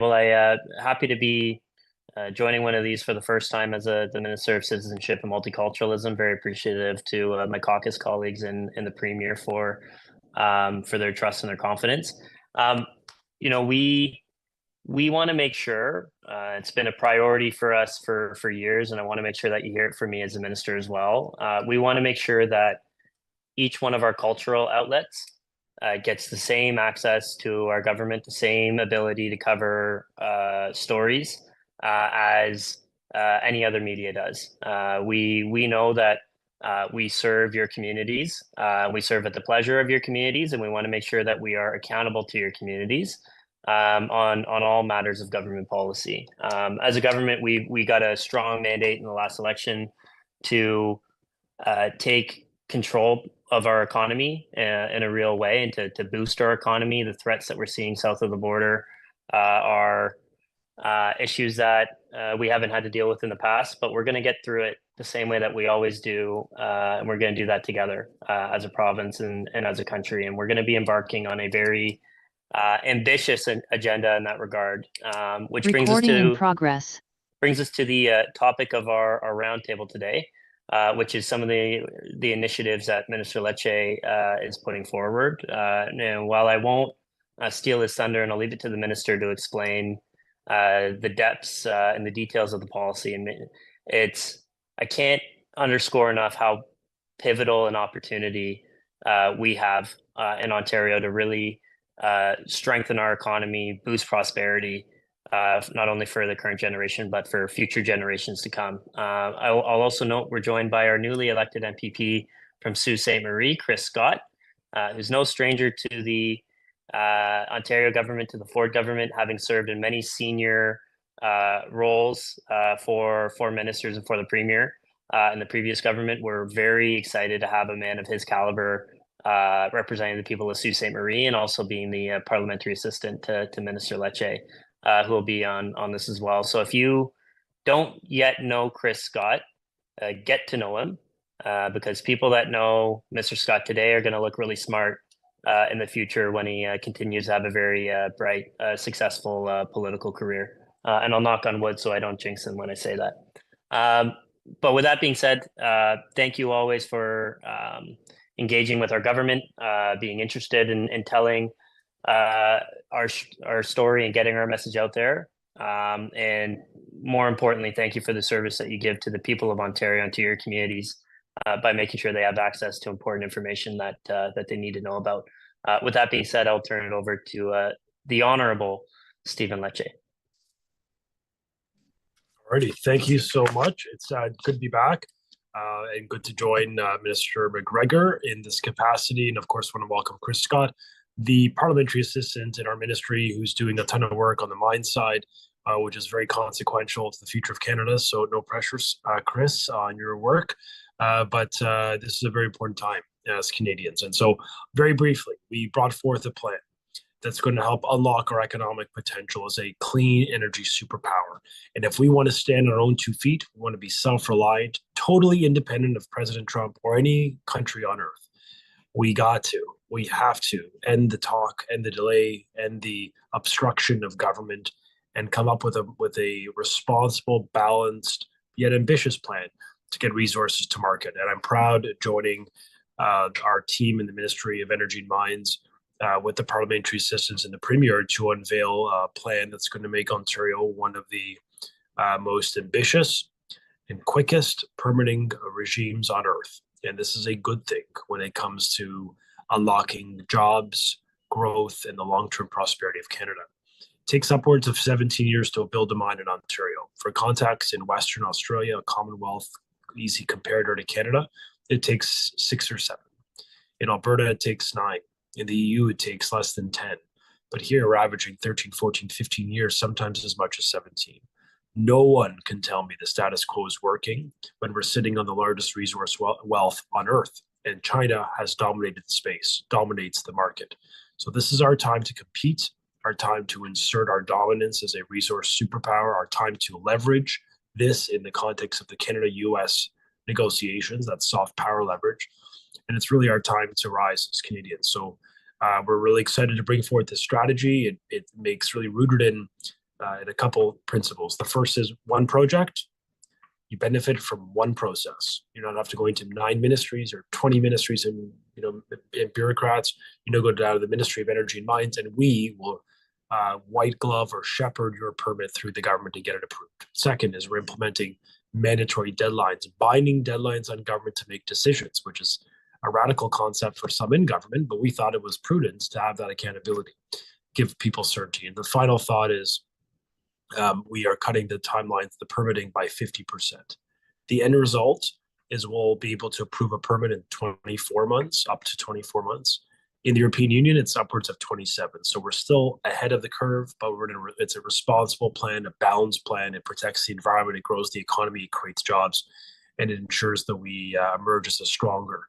Well, I happy to be joining one of these for the first time as the Minister of Citizenship and Multiculturalism. Very appreciative to my caucus colleagues and the Premier for their trust and their confidence. Um, we want to make sure it's been a priority for us for years, and I want to make sure that you hear it from me as a minister as well. We want to make sure that each one of our cultural outlets gets the same access to our government, the same ability to cover stories as any other media does. We know that we serve your communities. We serve at the pleasure of your communities, and we want to make sure that we are accountable to your communities on all matters of government policy. As a government, we got a strong mandate in the last election to take control of our economy in a real way and to boost our economy. The threats that we're seeing south of the border are issues that we haven't had to deal with in the past, but we're going to get through it the same way that we always do. And we're going to do that together as a province and as a country. And we're going to be embarking on a very ambitious agenda in that regard, which Recording in progress. Brings us to the topic of our roundtable today, which is some of the initiatives that Minister Lecce is putting forward. And while I won't steal his thunder, and I'll leave it to the minister to explain the depths and the details of the policy, and I can't underscore enough how pivotal an opportunity we have in Ontario to really strengthen our economy, boost prosperity, not only for the current generation, but for future generations to come. I'll also note we're joined by our newly elected MPP from Sault Ste. Marie, Chris Scott, who's no stranger to the Ontario government, to the Ford government, having served in many senior roles for ministers and for the Premier in the previous government. We're very excited to have a man of his caliber representing the people of Sault Ste. Marie and also being the parliamentary assistant to Minister Lecce, who will be on this as well. So if you don't yet know Chris Scott, get to know him because people that know Mr. Scott today are going to look really smart in the future when he continues to have a very bright, successful political career. And I'll knock on wood so I don't jinx him when I say that. But with that being said, thank you always for engaging with our government, being interested in telling our story and getting our message out there. And more importantly, thank you for the service that you give to the people of Ontario and to your communities by making sure they have access to important information that they need to know about. With that being said, I'll turn it over to the Honorable Stephen Lecce. Alrighty, thank you so much. It's good to be back and good to join Minister McGregor in this capacity. And of course, want to welcome Chris Scott, the parliamentary assistant in our ministry, who's doing a ton of work on the mine side, which is very consequential to the future of Canada. So no pressure, Chris, on your work. But this is a very important time as Canadians. And so very briefly, we brought forth a plan that's going to help unlock our economic potential as a clean energy superpower. And if we want to stand on our own 2 feet, we want to be self-reliant, totally independent of President Trump or any country on earth, we have to end the talk and the delay and the obstruction of government and come up with a responsible, balanced, yet ambitious plan to get resources to market. And I'm proud joining our team in the Ministry of Energy and Mines with the parliamentary assistants and the Premier to unveil a plan that's going to make Ontario one of the most ambitious and quickest permitting regimes on earth. And this is a good thing when it comes to unlocking jobs, growth, and the long-term prosperity of Canada. It takes upwards of 17 years to build a mine in Ontario. For context, in Western Australia, a Commonwealth easy comparator to Canada, it takes 6 or 7. In Alberta, it takes 9. In the EU, it takes less than 10. But here, we're averaging 13, 14, 15 years, sometimes as much as 17. No one can tell me the status quo is working when we're sitting on the largest resource wealth on earth. And China has dominated the space, dominates the market. So this is our time to compete, our time to insert our dominance as a resource superpower, our time to leverage this in the context of the Canada-US negotiations, that's soft power leverage. And it's really our time to rise as Canadians. So we're really excited to bring forward this strategy. It makes really rooted in in a couple principles. The first is one project, you benefit from one process. You don't have to go into 9 ministries or 20 ministries and and bureaucrats. Go down to the Ministry of Energy and Mines, and we will white glove or shepherd your permit through the government to get it approved. Second is we're implementing mandatory deadlines, binding deadlines on government to make decisions, which is a radical concept for some in government, but we thought it was prudent to have that accountability, give people certainty. And the final thought is we are cutting the timelines, the permitting by 50%. The end result is we'll be able to approve a permit in 24 months, up to 24 months. In the European Union, it's upwards of 27. So we're still ahead of the curve, but it's a responsible plan, a balanced plan. It protects the environment, it grows the economy, it creates jobs, and it ensures that we emerge as a stronger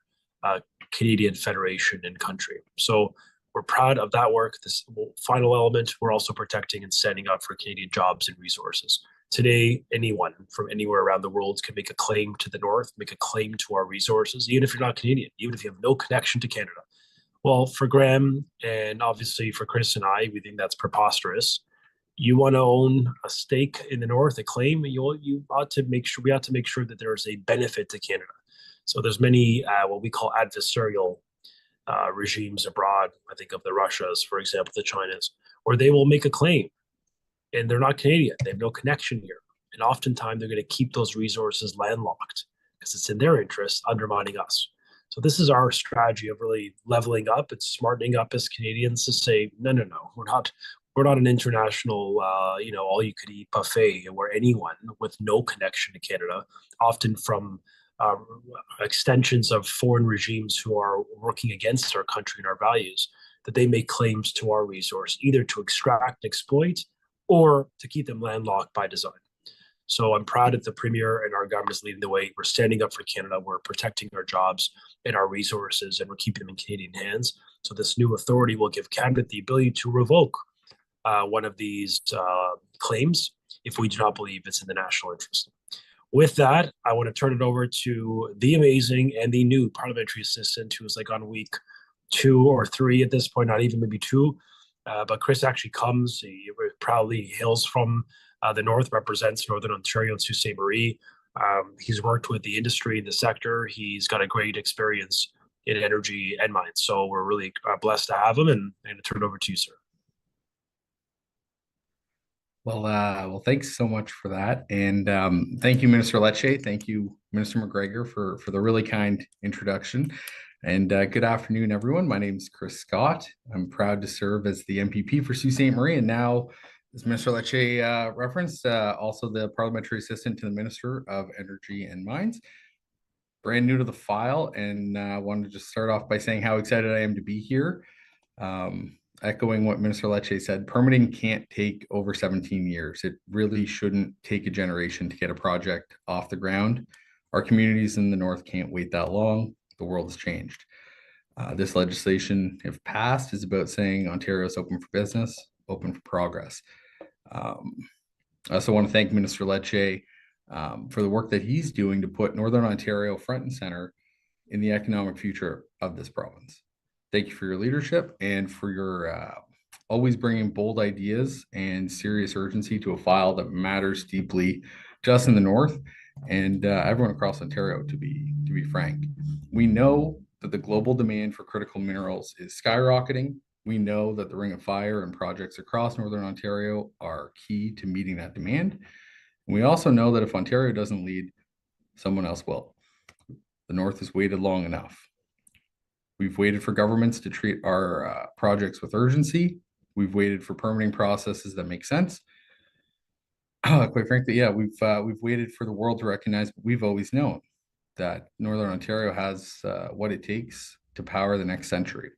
Canadian federation and country. So we're proud of that work. This final element, we're also protecting and standing up for Canadian jobs and resources. Today, anyone from anywhere around the world can make a claim to the North, make a claim to our resources, even if you're not Canadian, even if you have no connection to Canada. Well, for Graham and obviously for Chris and I, we think that's preposterous. You want to own a stake in the North, a claim, you ought to make sure, we ought to make sure that there's a benefit to Canada. So there's many what we call adversarial regimes abroad. I think of the Russias, for example, the Chinas, where they will make a claim and they're not Canadian. They have no connection here. And oftentimes they're going to keep those resources landlocked because it's in their interest, undermining us. So this is our strategy of really leveling up and smartening up as Canadians to say, no, we're not an international, all-you-could-eat buffet where anyone with no connection to Canada, often from extensions of foreign regimes who are working against our country and our values, that they make claims to our resource, either to extract, exploit, or to keep them landlocked by design. So I'm proud that the Premier and our government is leading the way. We're standing up for Canada. We're protecting our jobs and our resources, and we're keeping them in Canadian hands. So this new authority will give Cabinet the ability to revoke one of these claims if we do not believe it's in the national interest. With that, I want to turn it over to the amazing and the new parliamentary assistant who is like on week 2 or 3 at this point, not even maybe 2. But Chris actually comes, he proudly hails from the North, represents Northern Ontario and Sault Ste. Marie. He's worked with the industry, the sector. He's got a great experience in energy and mines. So we're really blessed to have him, and I'm going to turn it over to you, sir. Well, thanks so much for that. And thank you, Minister Lecce. Thank you, Minister McGregor, for the really kind introduction. And good afternoon, everyone. My name is Chris Scott. I'm proud to serve as the MPP for Sault Ste. Marie, and now, as Minister Lecce referenced, also the Parliamentary Assistant to the Minister of Energy and Mines. Brand new to the file, and I wanted to just start off by saying how excited I am to be here. Echoing what Minister Lecce said, permitting can't take over 17 years. It really shouldn't take a generation to get a project off the ground. Our communities in the North can't wait that long. The world has changed. This legislation, if passed, is about saying Ontario is open for business, open for progress. I also want to thank Minister Lecce for the work that he's doing to put Northern Ontario front and center in the economic future of this province. Thank you for your leadership and for your always bringing bold ideas and serious urgency to a file that matters deeply to us in the North and everyone across Ontario, to be frank. We know that the global demand for critical minerals is skyrocketing. We know that the Ring of Fire and projects across Northern Ontario are key to meeting that demand. And we also know that if Ontario doesn't lead, someone else will. The North has waited long enough. We've waited for governments to treat our projects with urgency. We've waited for permitting processes that make sense. Quite frankly, yeah, we've waited for the world to recognize what we've always known, that Northern Ontario has what it takes to power the next century.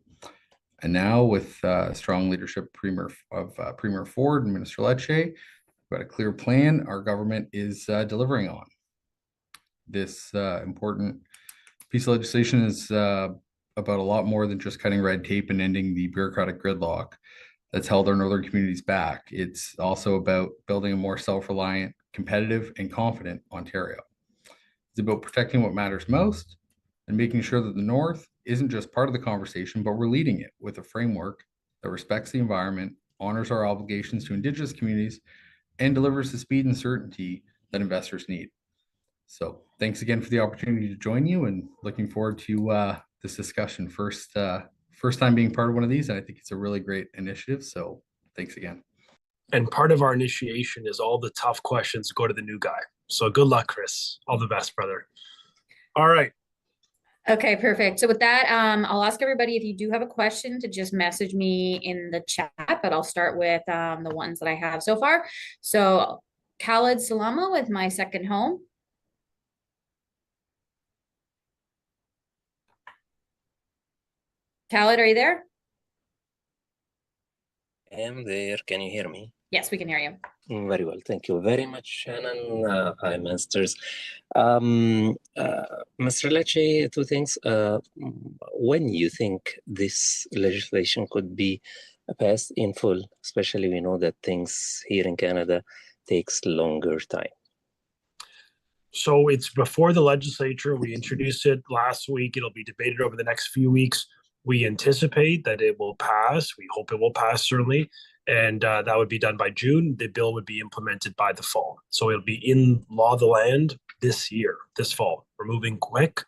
And now, with strong leadership Premier Ford and Minister Lecce, we've got a clear plan our government is delivering on. This important piece of legislation is about a lot more than just cutting red tape and ending the bureaucratic gridlock that's held our northern communities back. It's also about building a more self-reliant, competitive, and confident Ontario. It's about protecting what matters most and making sure that the North isn't just part of the conversation, but we're leading it with a framework that respects the environment, honors our obligations to Indigenous communities, and delivers the speed and certainty that investors need. So thanks again for the opportunity to join you, and looking forward to this discussion. First time being part of one of these, and I think it's a really great initiative. So thanks again. And part of our initiation is all the tough questions go to the new guy. So good luck, Chris. All the best, brother. All right. Okay, perfect. So with that, I'll ask everybody if you do have a question to just message me in the chat, but I'll start with the ones that I have so far. So Khalid Salama with My Second Home. Khalid, are you there? I am there. Can you hear me? Yes, we can hear you. Very well. Thank you very much, Shannon. Hi, Masters. Mr. Lecce, two things. When you think this legislation could be passed in full, especially we know that things here in Canada takes longer time. So it's before the legislature. We introduced it last week. It'll be debated over the next few weeks. We anticipate that it will pass. We hope it will pass, certainly. And that would be done by June. The bill would be implemented by the fall. So it'll be in law of the land this year, this fall. We're moving quick,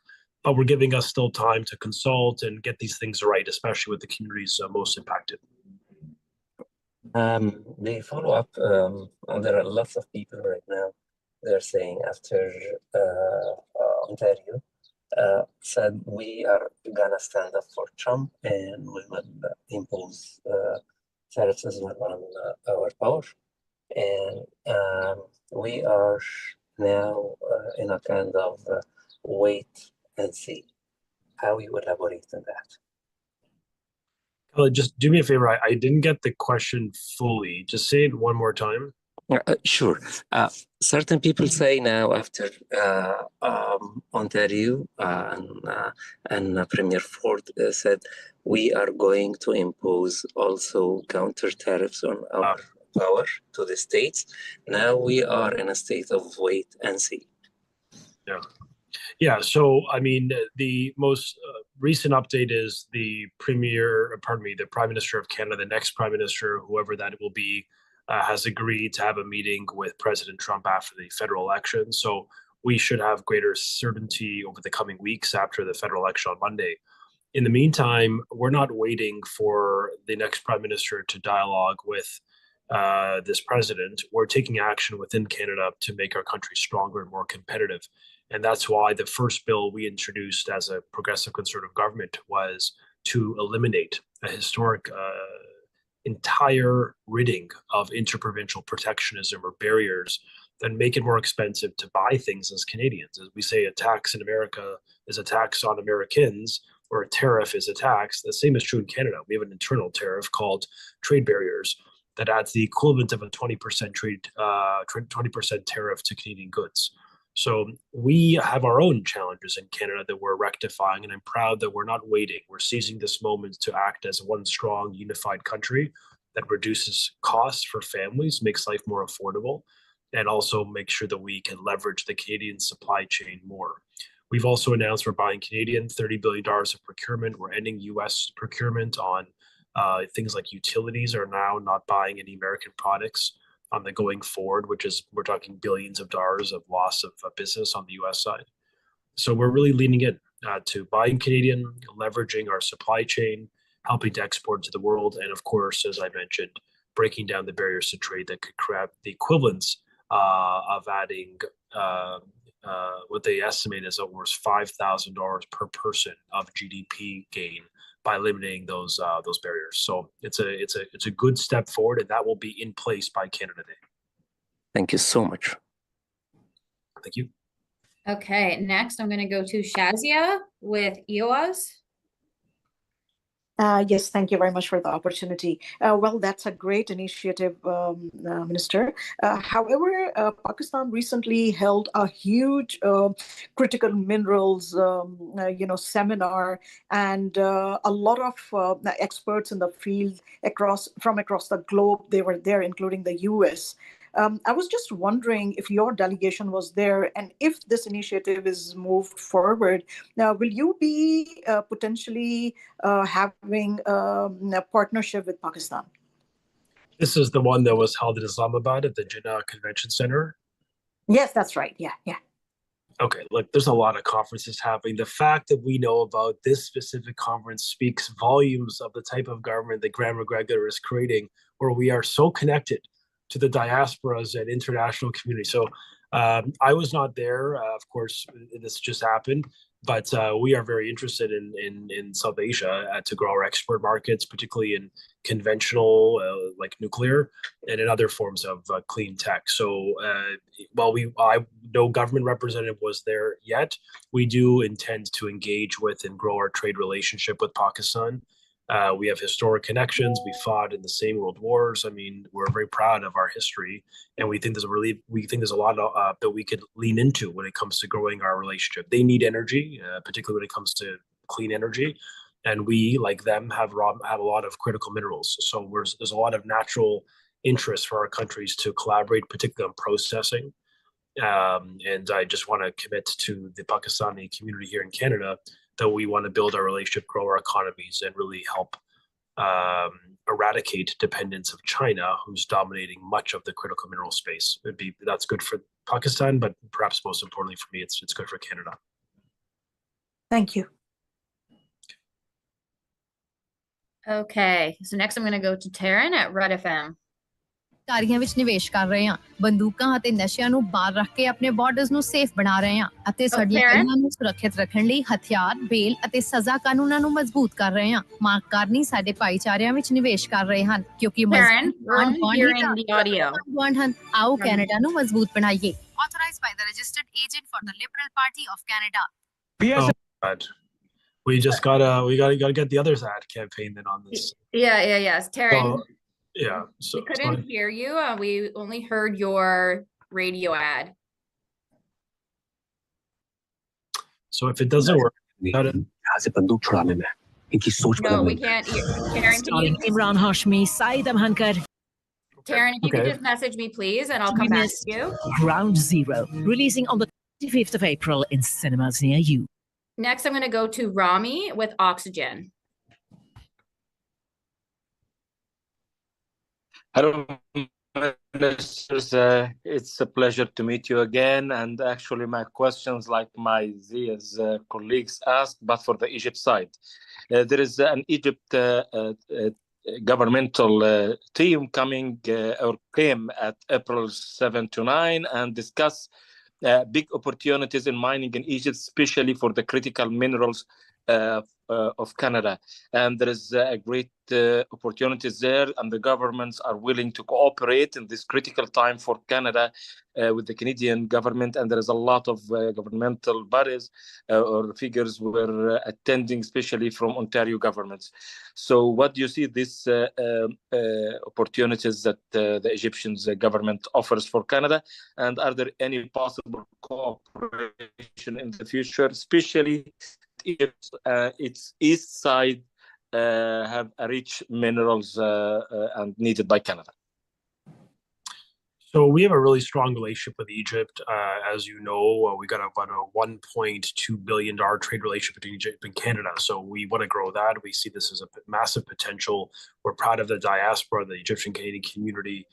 but we're giving us still time to consult and get these things right, especially with the communities most impacted. The follow-up, there are lots of people right now, they're saying after Ontario said we are gonna stand up for Trump and we will impose tariffs as well on our power. And we are now in a kind of wait and see. How you elaborate on that? Just do me a favor. I didn't get the question fully. Just say it one more time. Sure. Certain people say now after Ontario and Premier Ford said we are going to impose also counter tariffs on our power to the states. Now we are in a state of wait and see. Yeah. So, I mean, the most recent update is the Prime Minister of Canada, the next Prime Minister, whoever that will be, has agreed to have a meeting with President Trump after the federal election. So we should have greater certainty over the coming weeks after the federal election on Monday. In the meantime, we're not waiting for the next Prime Minister to dialogue with this president. We're taking action within Canada to make our country stronger and more competitive. And that's why the first bill we introduced as a progressive conservative government was to eliminate a historic entire ridding of interprovincial protectionism or barriers that make it more expensive to buy things as Canadians. As we say, a tax in America is a tax on Americans, or a tariff is a tax. The same is true in Canada. We have an internal tariff called trade barriers that adds the equivalent of a 20% 20% tariff to Canadian goods. So we have our own challenges in Canada that we're rectifying, and I'm proud that we're not waiting. We're seizing this moment to act as one strong, unified country that reduces costs for families, makes life more affordable, and also make sure that we can leverage the Canadian supply chain more. We've also announced we're buying Canadian $30 billion of procurement. We're ending U.S. procurement on things like utilities are now not buying any American products on the going forward, which is, we're talking billions of dollars of loss of business on the US side. So we're really leaning in to buying Canadian, leveraging our supply chain, helping to export to the world, and of course, as I mentioned, breaking down the barriers to trade that could create the equivalence of adding what they estimate is almost $5,000 per person of GDP gain by eliminating those barriers. So it's a good step forward, and that will be in place by Canada Day. Thank you so much. Thank you. Okay, next I'm going to go to Shazia with EOS. Yes, thank you very much for the opportunity. Well, that's a great initiative, Minister. However, Pakistan recently held a huge critical minerals, seminar, and a lot of experts in the field from across the globe. They were there, including the U.S. I was just wondering if your delegation was there, and if this initiative is moved forward, now will you be potentially having a partnership with Pakistan? This is the one that was held in Islamabad at the Jinnah Convention Center. Yes, that's right. Yeah, yeah. Okay, look, there's a lot of conferences happening. The fact that we know about this specific conference speaks volumes of the type of government that Graham McGregor is creating, where we are so connected to the diasporas and international community. So I was not there. Of course, this just happened, but we are very interested in South Asia to grow our export markets, particularly in conventional like nuclear and in other forms of clean tech. So while no government representative was there yet, we do intend to engage with and grow our trade relationship with Pakistan. We have historic connections. We fought in the same world wars. I mean, we're very proud of our history, and we think there's a lot that we could lean into when it comes to growing our relationship. They need energy, particularly when it comes to clean energy, and we, like them, have a lot of critical minerals. So there's a lot of natural interest for our countries to collaborate, particularly on processing. And I just want to commit to the Pakistani community here in Canada that we want to build our relationship, grow our economies, and really help eradicate dependence of China, who's dominating much of the critical mineral space. That's good for Pakistan, but perhaps most importantly for me, it's good for Canada. Thank you. Okay, so next I'm going to go to Taryn at Red FM. ਕਾਰੀਆਂ ਵਿੱਚ ਨਿਵੇਸ਼ ਕਰ ਰਹੇ ਹਾਂ ਬੰਦੂਕਾਂ ਅਤੇ ਨਸ਼ਿਆਂ ਨੂੰ ਬਾਹਰ ਰੱਖ ਕੇ ਆਪਣੇ ਬਾਰਡਰਸ ਨੂੰ ਸੇਫ ਬਣਾ ਰਹੇ ਹਾਂ ਅਤੇ ਸਾਡੀਆਂ ਗਲੀਆਂ ਨੂੰ ਸੁਰੱਖਿਅਤ ਰੱਖਣ ਲਈ ਹਥਿਆਰ ਬੇਲ ਅਤੇ ਸਜ਼ਾ ਕਾਨੂੰਨਾਂ ਨੂੰ ਮਜ਼ਬੂਤ ਕਰ ਰਹੇ ਹਾਂ ਮਾਂ ਕਾਰਨੀ ਸਾਡੇ ਭਾਈਚਾਰਿਆਂ ਵਿੱਚ ਨਿਵੇਸ਼ ਕਰ ਰਹੇ ਹਨ ਕਿਉਂਕਿ ਆਓ ਕੈਨੇਡਾ ਨੂੰ ਮਜ਼ਬੂਤ ਬਣਾਈਏ authorized by the registered agent for the Liberal Party of Canada. We just gotta get the other ad campaign then on this. Yes, Taryn. Yeah, so we couldn't hear you. We only heard your radio ad. So if it doesn't work, no, we can't hear. Taryn, Imran Hashmi, Saeed Amhankar. Taryn, if you could just message me, please, and I'll come back to you. Ground Zero, releasing on the 25th of April in cinemas near you. Next, I'm going to go to Rami with Oxygen. Hello, ministers. It's a pleasure to meet you again. And actually, my questions, like my Zia's colleagues asked, but for the Egypt side. There is an Egypt governmental team coming or came at April 7 to 9 and discuss big opportunities in mining in Egypt, especially for the critical minerals of Canada. And there is a great opportunities there, and the governments are willing to cooperate in this critical time for Canada with the Canadian government. And there is a lot of governmental bodies or figures who were attending, especially from Ontario governments. So what do you see these opportunities that the Egyptian government offers for Canada? And are there any possible cooperation in the future, especially Egypt, its east side have a rich minerals and needed by Canada? So we have a really strong relationship with Egypt. As you know, we got about a $1.2 billion trade relationship between Egypt and Canada. So we want to grow that. We see this as a massive potential. We're proud of the diaspora. The Egyptian Canadian community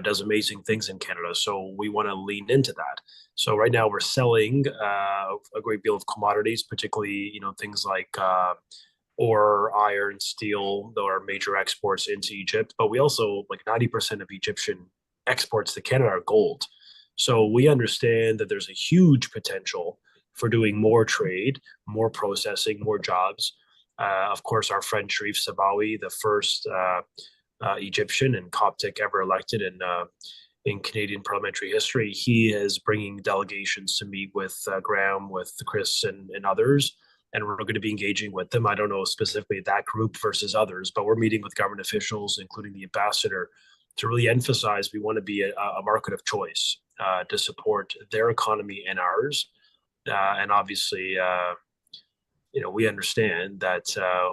does amazing things in Canada. So we want to lean into that. So right now we're selling a great deal of commodities, particularly, things like ore, iron, steel, that are major exports into Egypt. But we also, like 90% of Egyptian exports to Canada are gold. So we understand that there's a huge potential for doing more trade, more processing, more jobs. Of course, our friend Sharif Sabawi, the first Egyptian and Coptic ever elected in Canadian parliamentary history, he is bringing delegations to meet with Graham, with Chris, and others. And we're going to be engaging with them. I don't know specifically that group versus others, but we're meeting with government officials, including the ambassador, to really emphasize we want to be a market of choice to support their economy and ours. And obviously, we understand that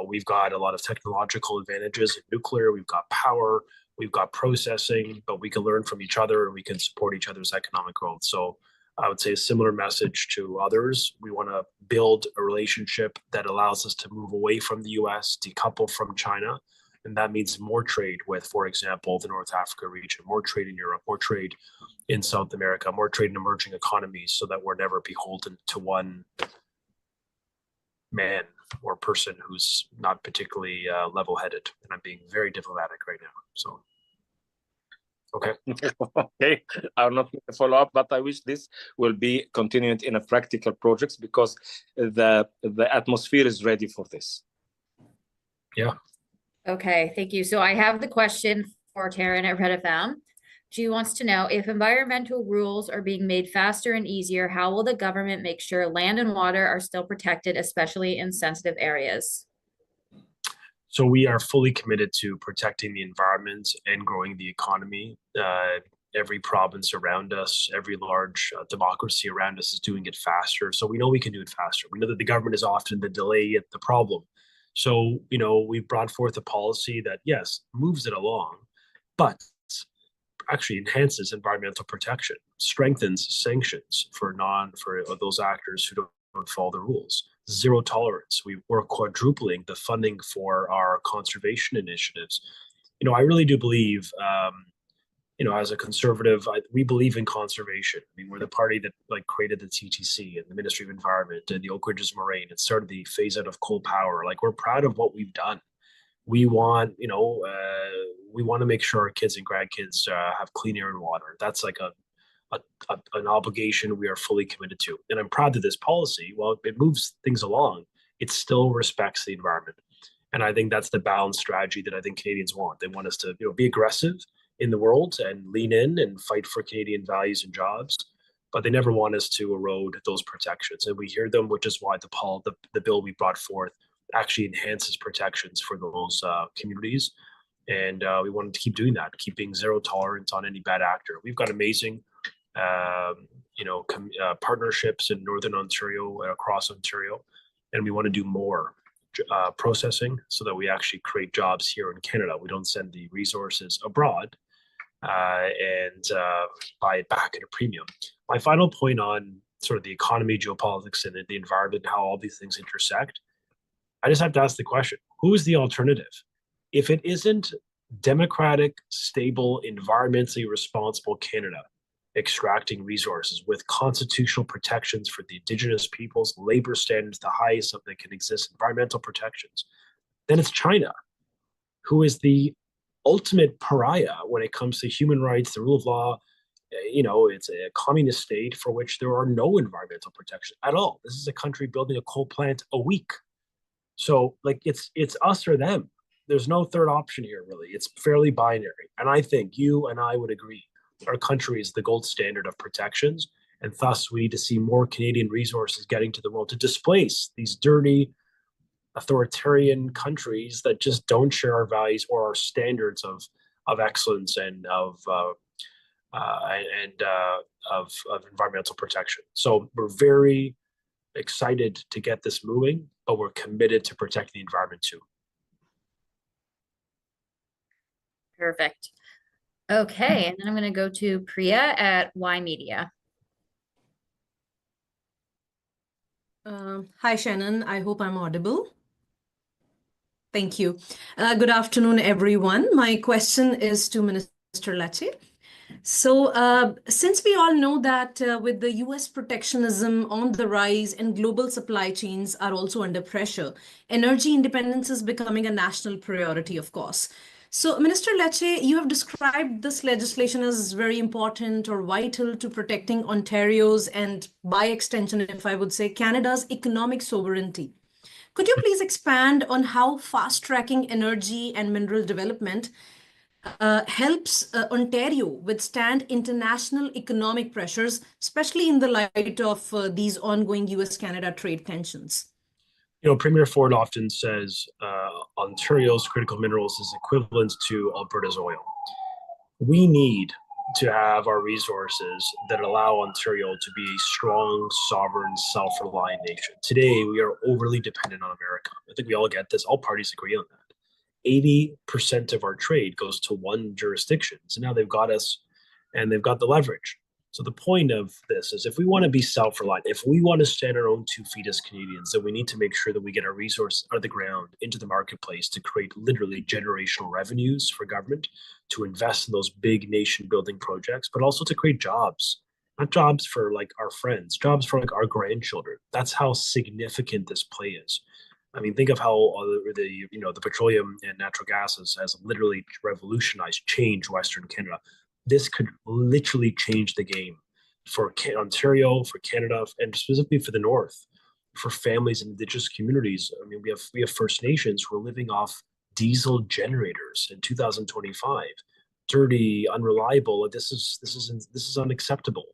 we've got a lot of technological advantages in nuclear. We've got power, we've got processing, but we can learn from each other and we can support each other's economic growth. So I would say a similar message to others. We want to build a relationship that allows us to move away from the US, decouple from China, And that means more trade with, for example, the North Africa region, more trade in Europe, more trade in South America, more trade in emerging economies, so that we're never beholden to one man or person who's not particularly level-headed. And I'm being very diplomatic right now. So, okay. Okay, I'll not follow up, but I wish this will be continued in a practical projects, because the atmosphere is ready for this. Yeah. Okay, thank you. So I have the question for Taryn at Red FM. She wants to know, if environmental rules are being made faster and easier, how will the government make sure land and water are still protected, especially in sensitive areas? So we are fully committed to protecting the environment and growing the economy. Every province around us, every large democracy around us is doing it faster. So we know we can do it faster. We know that the government is often the delay at the problem. So, you know, we've brought forth a policy that, yes, moves it along, but actually enhances environmental protection, strengthens sanctions for those actors who don't follow the rules. Zero tolerance. We're quadrupling the funding for our conservation initiatives. You know, I really do believe, you know, as a conservative, we believe in conservation. I mean, we're the party that created the TTC and the Ministry of Environment and the Oak Ridges Moraine. It started the phase out of coal power. Like, we're proud of what we've done. We want, you know, we want to make sure our kids and grandkids have clean air and water. That's like an obligation we are fully committed to. And I'm proud that this policy, while it moves things along, it still respects the environment. And I think that's the balanced strategy that I think Canadians want. They want us to, you know, be aggressive in the world and lean in and fight for Canadian values and jobs, but they never want us to erode those protections. And we hear them, which is why the bill we brought forth actually enhances protections for those communities. And we wanted to keep doing that, keeping zero tolerance on any bad actor. We've got amazing, you know, partnerships in Northern Ontario and across Ontario, and we want to do more processing so that we actually create jobs here in Canada. We don't send the resources abroad and buy it back at a premium. My final point on sort of the economy, geopolitics, and the environment, how all these things intersect, I just have to ask the question, who is the alternative? If it isn't democratic, stable, environmentally responsible Canada extracting resources with constitutional protections for the Indigenous peoples, labor standards, the highest that can exist, environmental protections, then it's China, who is the ultimate pariah when it comes to human rights, the rule of law. You know, it's a communist state for which there are no environmental protections at all. This is a country building a coal plant a week. So, like, it's us or them. There's no third option here, really. It's fairly binary. And I think you and I would agree our country is the gold standard of protections. And thus, we need to see more Canadian resources getting to the world to displace these dirty, authoritarian countries that just don't share our values or our standards of excellence and of environmental protection. So we're very excited to get this moving, but we're committed to protect the environment too. Perfect. Okay, and then I'm going to go to Priya at Y Media. Hi, Shannon. I hope I'm audible. Thank you. Good afternoon, everyone. My question is to Minister Lecce. So since we all know that with the US protectionism on the rise and global supply chains are also under pressure, energy independence is becoming a national priority, of course. So Minister Lecce, you have described this legislation as very important or vital to protecting Ontario's and, by extension, if I would say, Canada's economic sovereignty. Could you please expand on how fast-tracking energy and mineral development helps Ontario withstand international economic pressures, especially in the light of these ongoing US-Canada trade tensions? You know, Premier Ford often says Ontario's critical minerals is equivalent to Alberta's oil. We need to have our resources that allow Ontario to be a strong, sovereign, self-reliant nation. Today, we are overly dependent on America. I think we all get this. All parties agree on that. 80% of our trade goes to one jurisdiction. So now they've got us and they've got the leverage. So the point of this is if we want to be self-reliant, if we want to stand on our own 2 feet as Canadians, then we need to make sure that we get our resources out of the ground into the marketplace to create literally generational revenues for government, to invest in those big nation building projects, but also to create jobs, not jobs for like our friends, jobs for like our grandchildren. That's how significant this play is. I mean, think of how the petroleum and natural gas has literally revolutionized, changed Western Canada. This could literally change the game for Ontario, for Canada, and specifically for the North, for families and Indigenous communities. I mean, we have First Nations who are living off diesel generators in 2025, dirty, unreliable. This is unacceptable.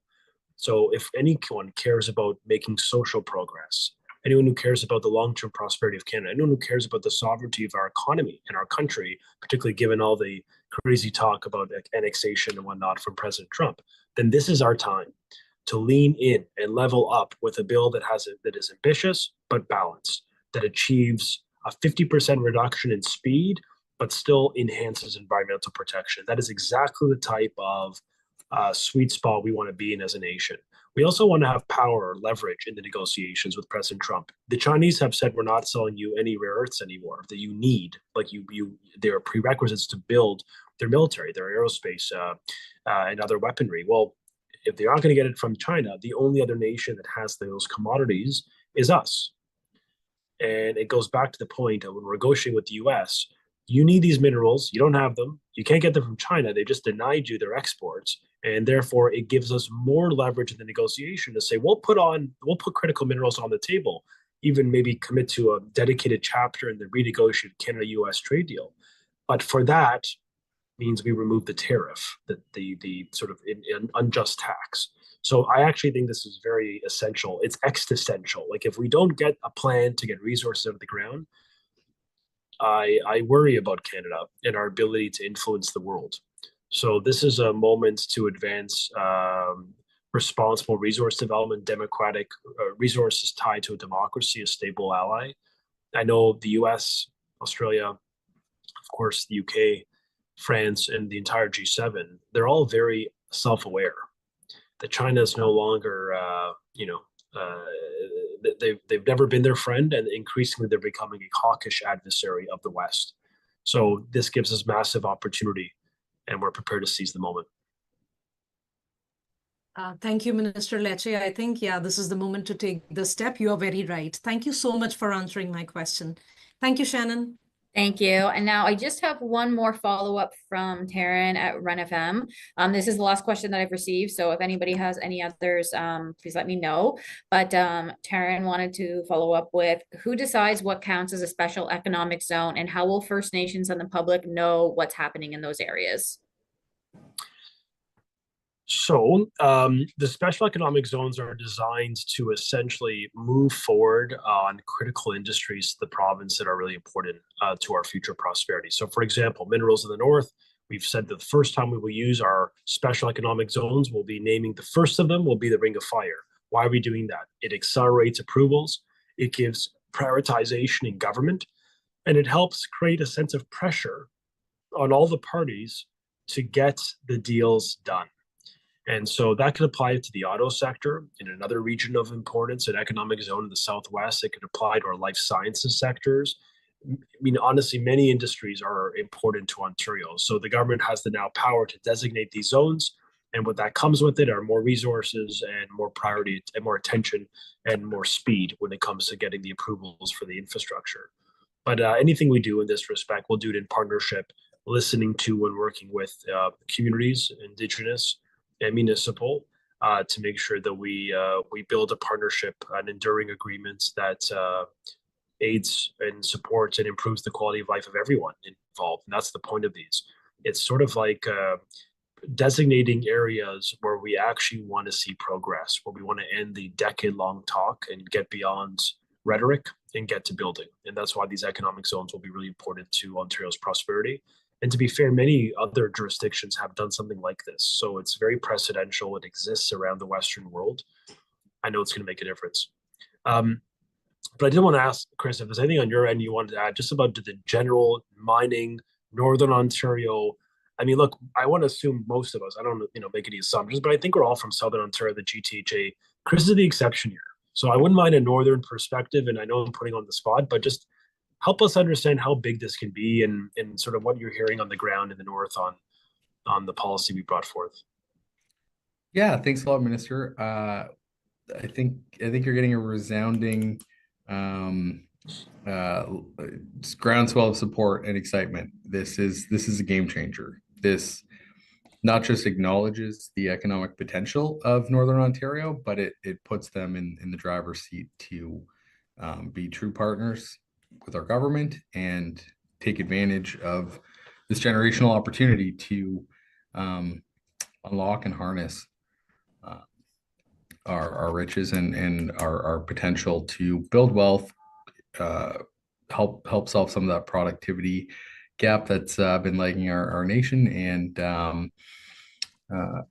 So, if anyone cares about making social progress, anyone who cares about the long-term prosperity of Canada, anyone who cares about the sovereignty of our economy and our country, particularly given all the crazy talk about annexation and whatnot from President Trump, then this is our time to lean in and level up with a bill that is ambitious but balanced, that achieves a 50% reduction in speed but still enhances environmental protection. That is exactly the type of sweet spot we want to be in as a nation. We also want to have power or leverage in the negotiations with President Trump. The Chinese have said, we're not selling you any rare earths anymore that you need, like there are prerequisites to build their military, their aerospace, and other weaponry. Well, if they're not going to get it from China, the only other nation that has those commodities is us. And it goes back to the point of when we're negotiating with the US, you need these minerals, you don't have them, you can't get them from China, they just denied you their exports. And therefore, it gives us more leverage in the negotiation to say, we'll put critical minerals on the table, even maybe commit to a dedicated chapter in the renegotiated Canada-US trade deal. But for that means we remove the tariff, the sort of unjust tax. So I actually think this is very essential. It's existential. Like if we don't get a plan to get resources out of the ground, I worry about Canada and our ability to influence the world. So this is a moment to advance responsible resource development, democratic resources tied to a democracy, a stable ally. I know the US, Australia, of course, the UK, France, and the entire G7, they're all very self-aware that China is no longer, they've never been their friend, and increasingly they're becoming a hawkish adversary of the West. So this gives us massive opportunity, and we're prepared to seize the moment. Thank you, Minister Lecce. I think, this is the moment to take the step. You are very right. Thank you so much for answering my question. Thank you, Shannon. Thank you. And now I just have one more follow-up from Taryn at Run FM. This is the last question that I've received. So if anybody has any others, please let me know. But Taryn wanted to follow up with, who decides what counts as a special economic zone, and how will First Nations and the public know what's happening in those areas? So the special economic zones are designed to essentially move forward on critical industries to the province that are really important to our future prosperity. So for example, minerals in the north, we've said that the first time we will use our special economic zones, we'll be naming the first of them will be the Ring of Fire. Why are we doing that? It accelerates approvals, it gives prioritization in government, and it helps create a sense of pressure on all the parties to get the deals done. And so that could apply to the auto sector in another region of importance, an economic zone in the Southwest. It could apply to our life sciences sectors. I mean, honestly, many industries are important to Ontario. So the government has the now power to designate these zones. And what that comes with it are more resources and more priority and more attention and more speed when it comes to getting the approvals for the infrastructure. But anything we do in this respect, we'll do it in partnership, listening to and working with communities, Indigenous, and municipal, to make sure that we build a partnership and enduring agreements that aids and supports and improves the quality of life of everyone involved. And that's the point of these. It's sort of like designating areas where we actually want to see progress, where we want to end the decade-long talk and get beyond rhetoric and get to building. And that's why these economic zones will be really important to Ontario's prosperity. And to be fair, many other jurisdictions have done something like this. So it's very precedential. It exists around the Western world. I know it's going to make a difference. But I did want to ask, Chris, if there's anything on your end you wanted to add just about the general mining, Northern Ontario I mean, look, I want to assume most of us, I don't, make any assumptions, but I think we're all from Southern Ontario, the GTHA. Chris is the exception here. So I wouldn't mind a Northern perspective, and I know I'm putting on the spot, but just help us understand how big this can be and sort of what you're hearing on the ground in the North on the policy we brought forth. Yeah, thanks a lot, Minister. I think you're getting a resounding groundswell of support and excitement. This is a game changer. This not just acknowledges the economic potential of Northern Ontario, but it puts them in the driver's seat to be true partners with our government and take advantage of this generational opportunity to unlock and harness our riches and our potential to build wealth, help solve some of that productivity gap that's been lagging our nation, and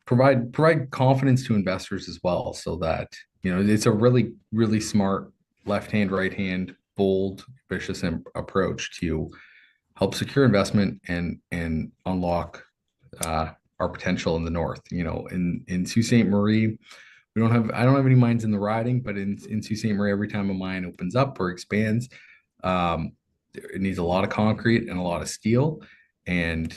provide confidence to investors as well, so that it's a really, really smart left hand, right hand, bold, ambitious approach to help secure investment and unlock our potential in the North. In Sault Ste. Marie, I don't have any mines in the riding, but in Sault Ste. Marie, every time a mine opens up or expands, it needs a lot of concrete and a lot of steel, and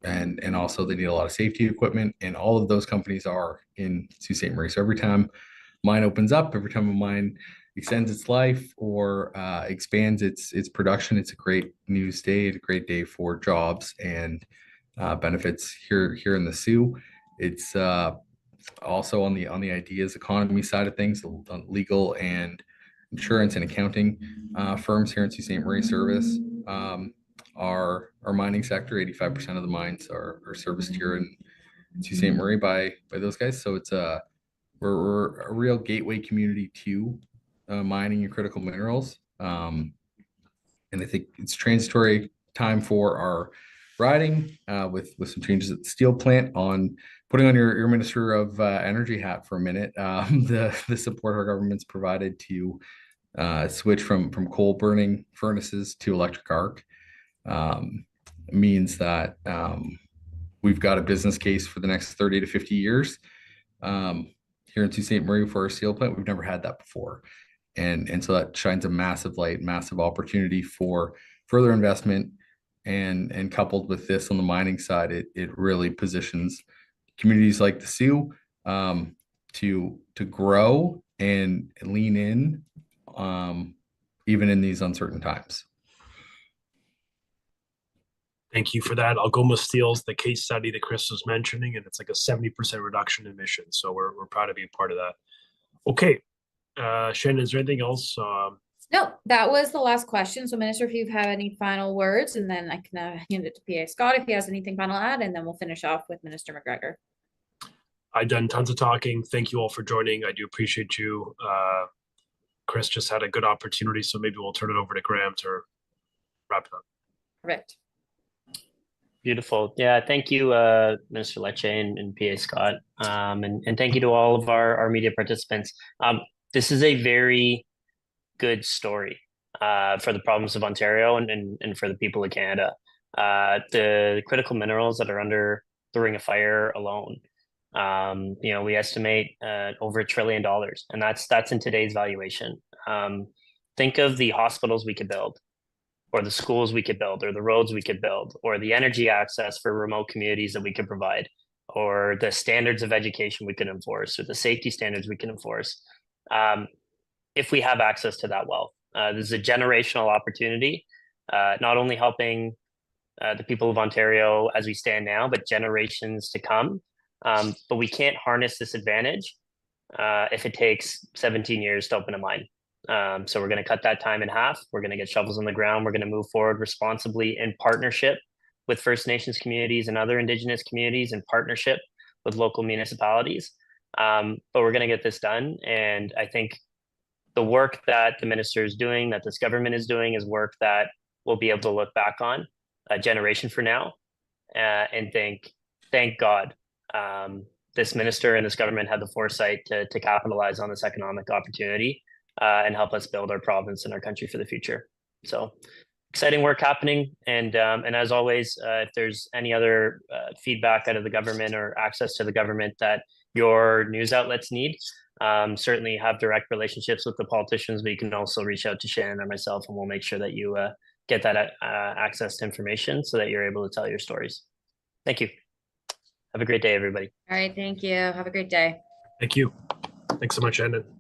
and also they need a lot of safety equipment, and all of those companies are in Sault Ste. Marie. So every time a mine opens up, every time a mine extends its life or expands its production, it's a great news day, a great day for jobs and benefits here in the Sioux. It's also on the ideas economy side of things, the legal and insurance and accounting firms here in Sault Ste. Marie service our mining sector. 85% of the mines are serviced here in Sault Ste. Marie by those guys. So it's we're a real gateway community to mining and critical minerals. And I think it's transitory time for our riding with some changes at the steel plant. On putting on your Minister of Energy hat for a minute, the support our government's provided to switch from coal burning furnaces to electric arc means that we've got a business case for the next 30 to 50 years here in Sault Ste. Marie for our steel plant. We've never had that before. And so that shines a massive light, massive opportunity for further investment. And coupled with this on the mining side, it really positions communities like the Sioux to grow and lean in even in these uncertain times. Thank you for that. Algoma Steel's the case study that Chris was mentioning, and it's like a 70% reduction in emissions. So we're proud to be a part of that. Okay. Shannon, is there anything else? No, that was the last question. So Minister, if you have any final words, and then I can hand it to PA Scott if he has anything final to add, and then we'll finish off with Minister McGregor. I've done tons of talking. Thank you all for joining. I do appreciate you. Chris just had a good opportunity, so maybe we'll turn it over to Graham to wrap it up. Perfect. Beautiful. Yeah, thank you, Minister Lecce and PA Scott. And thank you to all of our media participants. This is a very good story for the province of Ontario and for the people of Canada. The critical minerals that are under the Ring of Fire alone, we estimate over $1 trillion, and that's in today's valuation. Think of the hospitals we could build, or the schools we could build, or the roads we could build, or the energy access for remote communities that we could provide, or the standards of education we could enforce, or the safety standards we can enforce. If we have access to that wealth, this is a generational opportunity, not only helping the people of Ontario as we stand now, but generations to come. But we can't harness this advantage if it takes 17 years to open a mine. So we're going to cut that time in half. We're going to get shovels on the ground. We're going to move forward responsibly in partnership with First Nations communities and other Indigenous communities, in partnership with local municipalities. But we're going to get this done. And I think the work that the minister is doing, that this government is doing, is work that we'll be able to look back on a generation from now and think, thank God this minister and this government had the foresight to capitalize on this economic opportunity and help us build our province and our country for the future. So exciting work happening. And as always, if there's any other feedback out of the government or access to the government that your news outlets need, certainly have direct relationships with the politicians, but you can also reach out to Shannon or myself, and we'll make sure that you get that access to information so that you're able to tell your stories. Thank you. Have a great day, everybody. All right, thank you. Have a great day. Thank you. Thanks so much, Shannon.